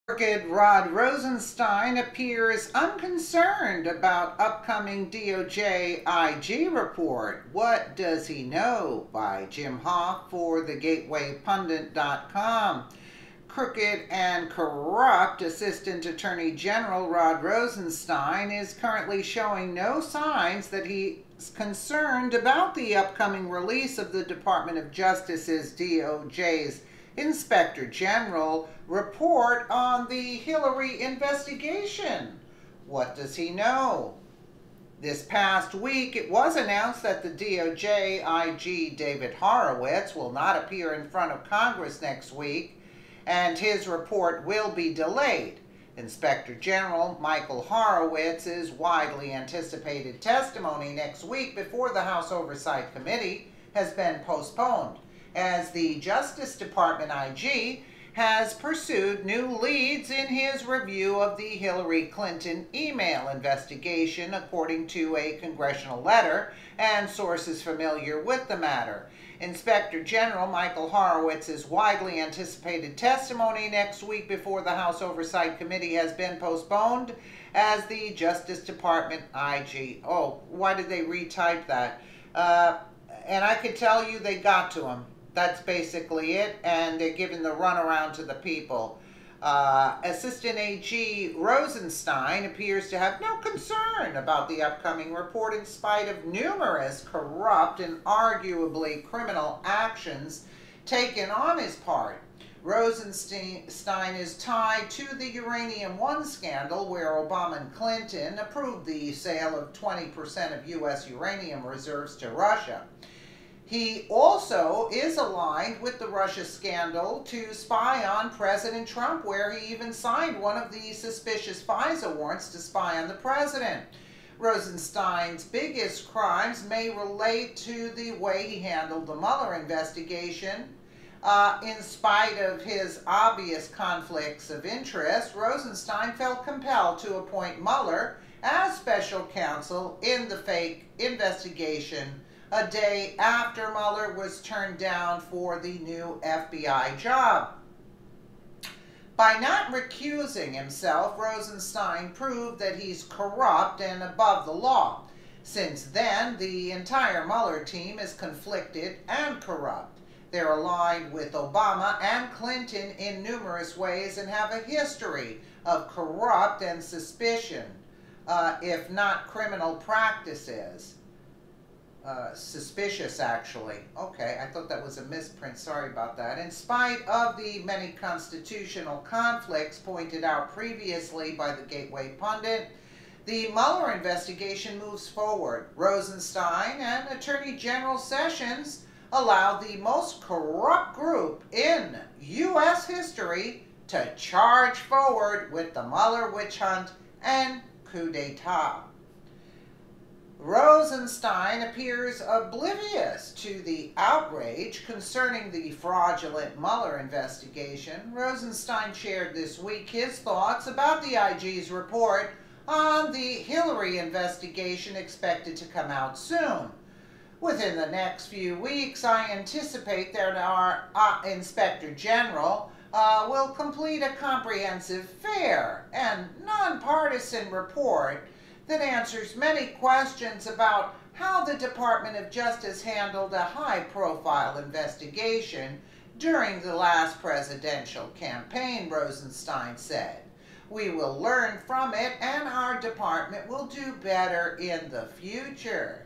Crooked Rod Rosenstein appears unconcerned about upcoming DOJ IG report. What Does He Know? By Jim Hoff for thegatewaypundit.com. Crooked and corrupt Assistant Attorney General Rod Rosenstein is currently showing no signs that he is concerned about the upcoming release of the Department of Justice's DOJ's Inspector General report on the Hillary investigation. What does he know? This past week, it was announced that the DOJ IG David Horowitz will not appear in front of Congress next week, and his report will be delayed. Inspector General Michael Horowitz's widely anticipated testimony next week before the House Oversight Committee has been postponed, as the Justice Department IG has pursued new leads in his review of the Hillary Clinton email investigation, according to a congressional letter and sources familiar with the matter. Inspector General Michael Horowitz's widely anticipated testimony next week before the House Oversight Committee has been postponed, as the Justice Department IG... Oh, why did they retype that? And I could tell you they got to him. That's basically it, and they're giving the runaround to the people. Assistant AG Rosenstein appears to have no concern about the upcoming report in spite of numerous corrupt and arguably criminal actions taken on his part. Rosenstein is tied to the Uranium One scandal, where Obama and Clinton approved the sale of 20% of U.S. uranium reserves to Russia. He also is aligned with the Russia scandal to spy on President Trump, where he even signed one of the suspicious FISA warrants to spy on the president. Rosenstein's biggest crimes may relate to the way he handled the Mueller investigation. In spite of his obvious conflicts of interest, Rosenstein felt compelled to appoint Mueller as special counsel in the fake investigation a day after Mueller was turned down for the new FBI job. By not recusing himself, Rosenstein proved that he's corrupt and above the law. Since then, the entire Mueller team is conflicted and corrupt. They're aligned with Obama and Clinton in numerous ways and have a history of corrupt and suspicion, if not criminal practices. Suspicious, actually. Okay, I thought that was a misprint. Sorry about that. In spite of the many constitutional conflicts pointed out previously by the Gateway Pundit, the Mueller investigation moves forward. Rosenstein and Attorney General Sessions allowed the most corrupt group in U.S. history to charge forward with the Mueller witch hunt and coup d'etat. Rosenstein appears oblivious to the outrage concerning the fraudulent Mueller investigation. Rosenstein shared this week his thoughts about the IG's report on the Hillary investigation, expected to come out soon. Within the next few weeks, I anticipate that our Inspector General will complete a comprehensive, fair, and nonpartisan report that answers many questions about how the Department of Justice handled a high-profile investigation during the last presidential campaign, Rosenstein said. We will learn from it, and our department will do better in the future.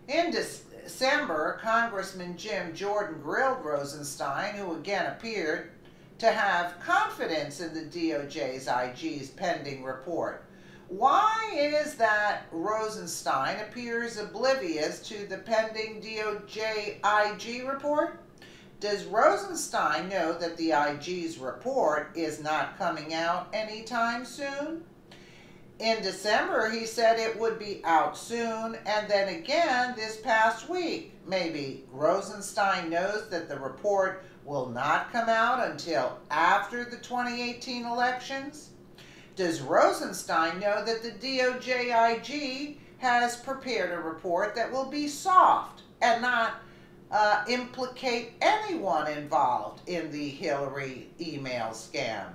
In December, Congressman Jim Jordan grilled Rosenstein, who again appeared to have confidence in the DOJ's IG's pending report. Why is that Rosenstein appears oblivious to the pending DOJ IG report? Does Rosenstein know that the IG's report is not coming out anytime soon? In December, he said it would be out soon, and then again this past week. Maybe Rosenstein knows that the report will not come out until after the 2018 elections? Does Rosenstein know that the DOJ IG has prepared a report that will be soft and not implicate anyone involved in the Hillary email scam?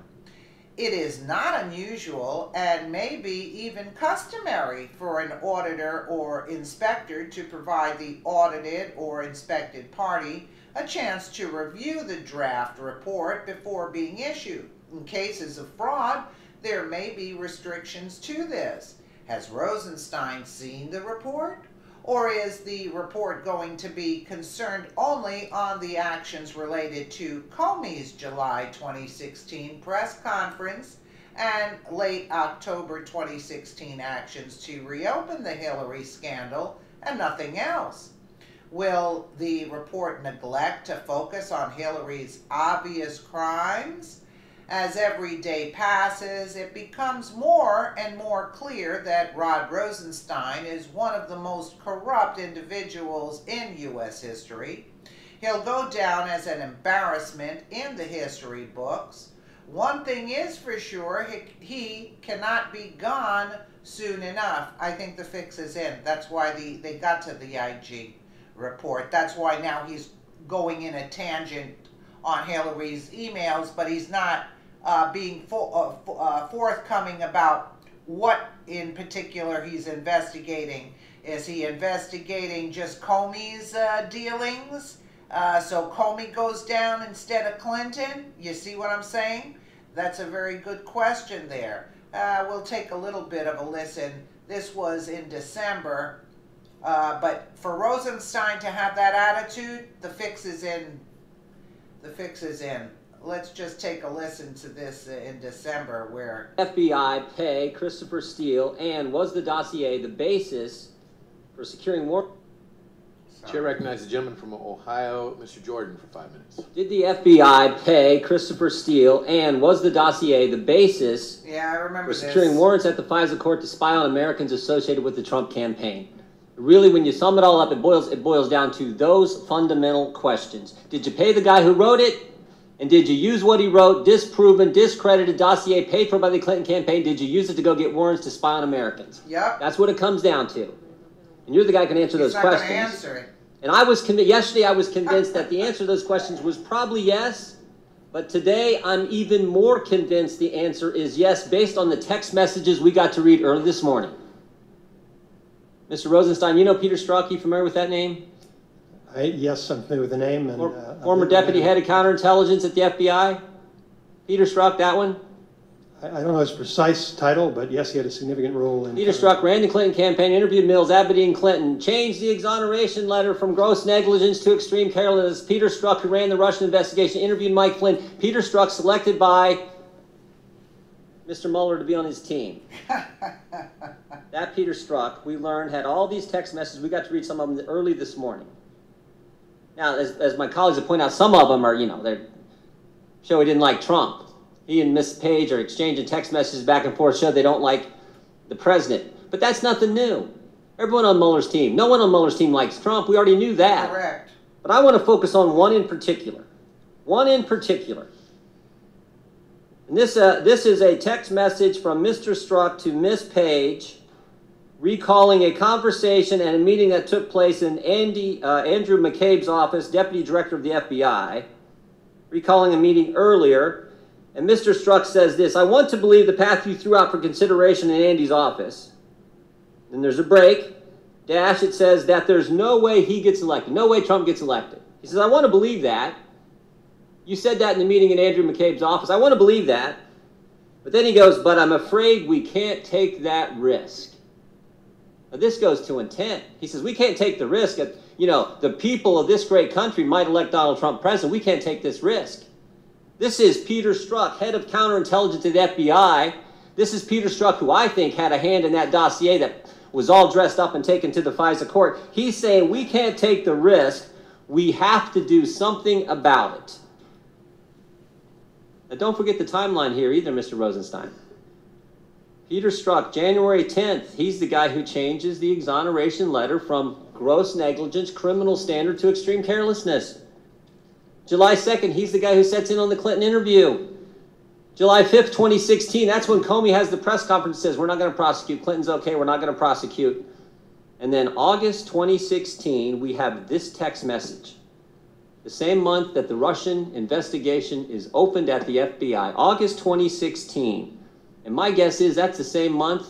It is not unusual and maybe even customary for an auditor or inspector to provide the audited or inspected party a chance to review the draft report before being issued. In cases of fraud, there may be restrictions to this. Has Rosenstein seen the report? Or is the report going to be concerned only on the actions related to Comey's July 2016 press conference and late October 2016 actions to reopen the Hillary scandal and nothing else? Will the report neglect to focus on Hillary's obvious crimes? As every day passes, it becomes more and more clear that Rod Rosenstein is one of the most corrupt individuals in U.S. history. He'll go down as an embarrassment in the history books. One thing is for sure, he cannot be gone soon enough. I think the fix is in. That's why they got to the IG report. That's why now he's going in a tangent on Hillary's emails, but he's not being forthcoming about what in particular he's investigating. Is he investigating just Comey's dealings? So Comey goes down instead of Clinton? You see what I'm saying? That's a very good question there. We'll take a little bit of a listen. This was in December. But for Rosenstein to have that attitude, the fix is in. The fix is in. Let's just take a listen to this in December where FBI pay Christopher Steele, and was the dossier the basis for securing more? Chair recognizes the gentleman from Ohio, Mr. Jordan, for 5 minutes. Did the FBI pay Christopher Steele, and was the dossier the basis for securing warrants at the FISA court to spy on Americans associated with the Trump campaign? Really, when you sum it all up, it boils down to those fundamental questions. Did you pay the guy who wrote it? And did you use what he wrote, disproven, discredited dossier paid for by the Clinton campaign? Did you use it to go get warrants to spy on Americans? Yep. That's what it comes down to. And you're the guy who can answer those questions. He's not going to answer it. And I was yesterday I was convinced that the answer to those questions was probably yes. But today I'm even more convinced the answer is yes, based on the text messages we got to read early this morning. Mr. Rosenstein, you know Peter Strzok? You familiar with that name? Yes, I'm familiar with the name. And, former deputy head of counterintelligence at the FBI? Peter Strzok, that one? I don't know his precise title, but yes, he had a significant role in... Peter Strzok ran the Clinton campaign, interviewed Mills, Abedin Clinton, changed the exoneration letter from gross negligence to extreme carelessness. Peter Strzok, who ran the Russian investigation, interviewed Mike Flynn. Peter Strzok selected by Mr. Mueller to be on his team. That Peter Strzok, we learned, had all these text messages. We got to read some of them early this morning. Now, as my colleagues have pointed out, some of them are, they show he didn't like Trump. He and Miss Page are exchanging text messages back and forth, show they don't like the president. But that's nothing new. Everyone on Mueller's team, no one on Mueller's team likes Trump. We already knew that. Correct. But I want to focus on one in particular. One in particular. And this is a text message from Mr. Strzok to Miss Page, recalling a conversation and a meeting that took place in Andrew McCabe's office, Deputy Director of the FBI, recalling a meeting earlier. And Mr. Strzok says this: I want to believe the path you threw out for consideration in Andy's office. Then there's a break. Dash, it says that there's no way he gets elected. No way Trump gets elected. He says, I want to believe that. You said that in the meeting in Andrew McCabe's office. I want to believe that. But then he goes, but I'm afraid we can't take that risk. Now, this goes to intent. He says, we can't take the risk that, the people of this great country might elect Donald Trump president. We can't take this risk. This is Peter Strzok, head of counterintelligence at the FBI. This is Peter Strzok, who I think had a hand in that dossier that was all dressed up and taken to the FISA court. He's saying we can't take the risk. We have to do something about it. Now, don't forget the timeline here either, Mr. Rosenstein. Peter Strzok, January 10th, he's the guy who changes the exoneration letter from gross negligence, criminal standard, to extreme carelessness. July 2nd, he's the guy who sets in on the Clinton interview. July 5th, 2016, that's when Comey has the press conference and says, we're not going to prosecute. Clinton's okay, we're not going to prosecute. And then August 2016, we have this text message. the same month that the Russian investigation is opened at the FBI, August 2016. And my guess is that's the same month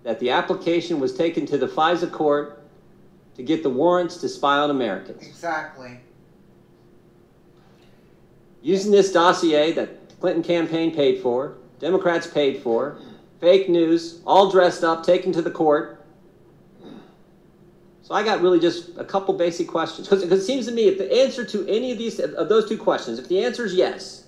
that the application was taken to the FISA court to get the warrants to spy on Americans. Exactly. Using this dossier that the Clinton campaign paid for, Democrats paid for, fake news, all dressed up, taken to the court. So I got really just a couple basic questions. Because it seems to me if the answer to any of those two questions, if the answer is yes,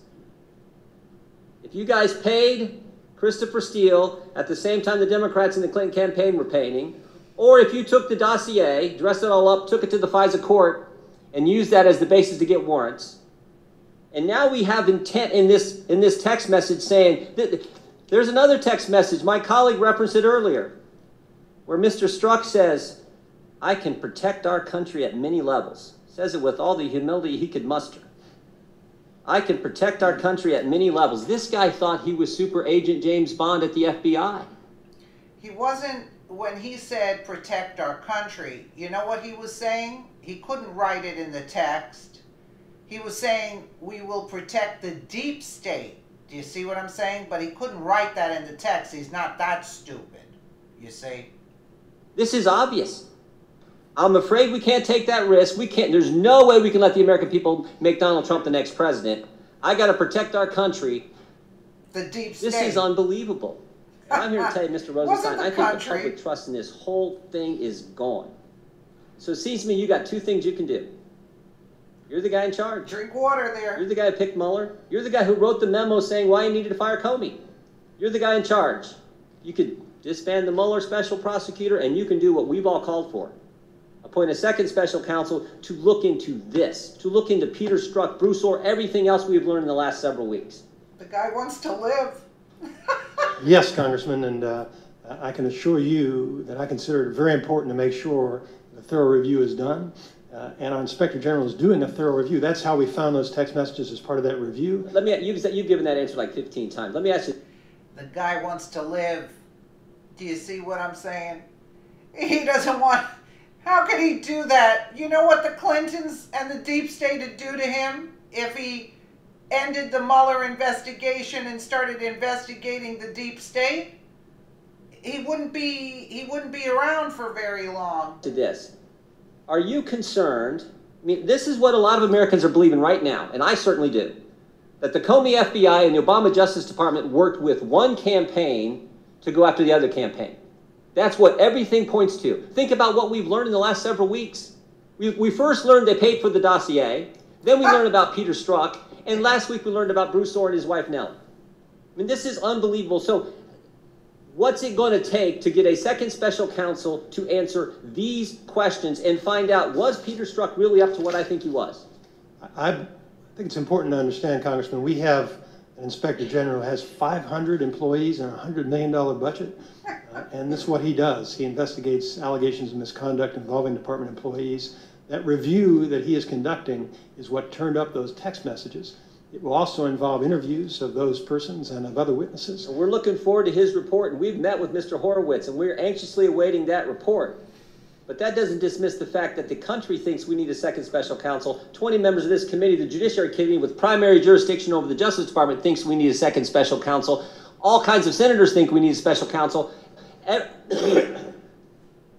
if you guys paid Christopher Steele at the same time the Democrats in the Clinton campaign were paying, or if you took the dossier, dressed it all up, took it to the FISA court, and used that as the basis to get warrants, and now we have intent in this text message saying, there's another text message, my colleague referenced it earlier, where Mr. Strzok says, I can protect our country at many levels. Says it with all the humility he could muster. I can protect our country at many levels. This guy thought he was Super Agent James Bond at the FBI. He wasn't, when he said protect our country, you know what he was saying? He couldn't write it in the text. He was saying, we will protect the deep state. Do you see what I'm saying? But he couldn't write that in the text. He's not that stupid, you see? This is obvious. I'm afraid we can't take that risk. We can't. There's no way we can let the American people make Donald Trump the next president. I got to protect our country. The deep state. This is unbelievable. And I'm here to tell you, Mr. Rosenstein, I think the public trust in this whole thing is gone. So it seems to me you got two things you can do. You're the guy in charge. Drink water there. You're the guy who picked Mueller. You're the guy who wrote the memo saying why you needed to fire Comey. You're the guy in charge. You could disband the Mueller special prosecutor, and you can do what we've all called for. Appoint a second special counsel to look into this, to look into Peter Strzok, Bruce Orr, everything else we've learned in the last several weeks. The guy wants to live. Yes, Congressman, and I can assure you that I consider it very important to make sure a thorough review is done. And our Inspector General is doing a thorough review. That's how we found those text messages as part of that review. Let me, you've given that answer like 15 times. Let me ask you. The guy wants to live. Do you see what I'm saying? He doesn't want... How could he do that? You know what the Clintons and the deep state would do to him if he ended the Mueller investigation and started investigating the deep state? He wouldn't be around for very long. To this. Are you concerned? I mean, this is what a lot of Americans are believing right now, and I certainly do, that the Comey FBI and the Obama Justice Department worked with one campaign to go after the other campaign. That's what everything points to. Think about what we've learned in the last several weeks. We first learned they paid for the dossier, then we learned about Peter Strzok, and last week we learned about Bruce Orr and his wife Nellie. I mean, this is unbelievable. So what's it going to take to get a second special counsel to answer these questions and find out, was Peter Strzok really up to what I think he was? I think it's important to understand, Congressman, we have an Inspector General who has 500 employees and a $100 million budget, and this is what he does. He investigates allegations of misconduct involving department employees. That review that he is conducting is what turned up those text messages. It will also involve interviews of those persons and of other witnesses. So we're looking forward to his report, and we've met with Mr. Horowitz, and we're anxiously awaiting that report. But that doesn't dismiss the fact that the country thinks we need a second special counsel. 20 members of this committee, the Judiciary Committee with primary jurisdiction over the Justice Department, thinks we need a second special counsel. All kinds of senators think we need a special counsel.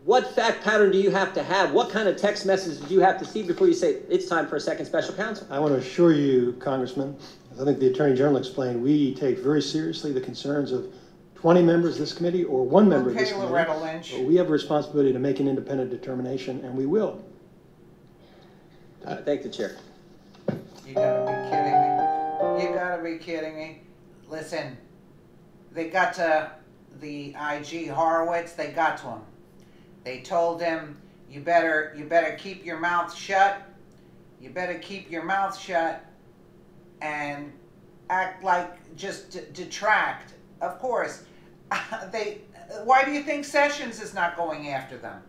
What fact pattern do you have to have? What kind of text messages do you have to see before you say it's time for a second special counsel? I want to assure you, Congressman, as I think the Attorney General explained, we take very seriously the concerns of 20 members of this committee or one member of this committee. Loretta Lynch. We have a responsibility to make an independent determination, and we will. Thank the chair. You gotta be kidding me. You gotta be kidding me. Listen, they got to the IG Horowitz, they got to him. They told him, you better keep your mouth shut. You better keep your mouth shut and act like just detract. Of course, why do you think Sessions is not going after them?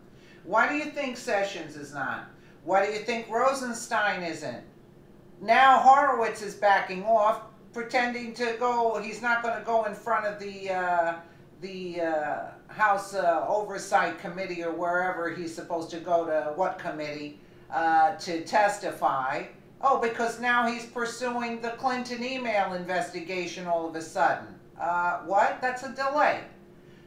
Why do you think Sessions is not? Why do you think Rosenstein isn't? Now Horowitz is backing off, pretending to go, he's not going to go in front of the House Oversight Committee or wherever he's supposed to go to, what committee, to testify. Oh, because now he's pursuing the Clinton email investigation all of a sudden. What? That's a delay.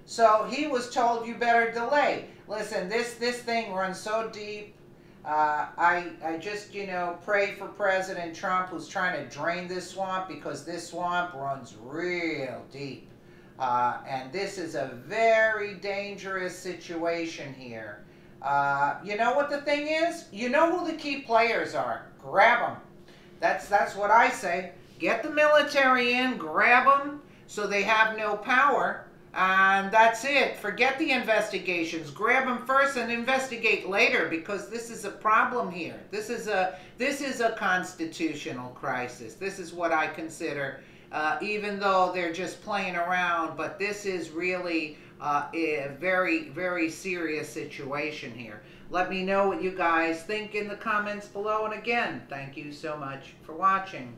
So he was told you better delay. Listen, this thing runs so deep. I just, pray for President Trump, who's trying to drain this swamp, because this swamp runs real deep. And this is a very dangerous situation here. You know what the thing is? You know who the key players are. Grab them. That's what I say. Get the military in, grab them, so they have no power. And that's it. Forget the investigations. Grab them first and investigate later, because this is a problem here. This is a constitutional crisis. This is what I consider, even though they're just playing around, but this is really a very, very serious situation here. Let me know what you guys think in the comments below. And again, thank you so much for watching.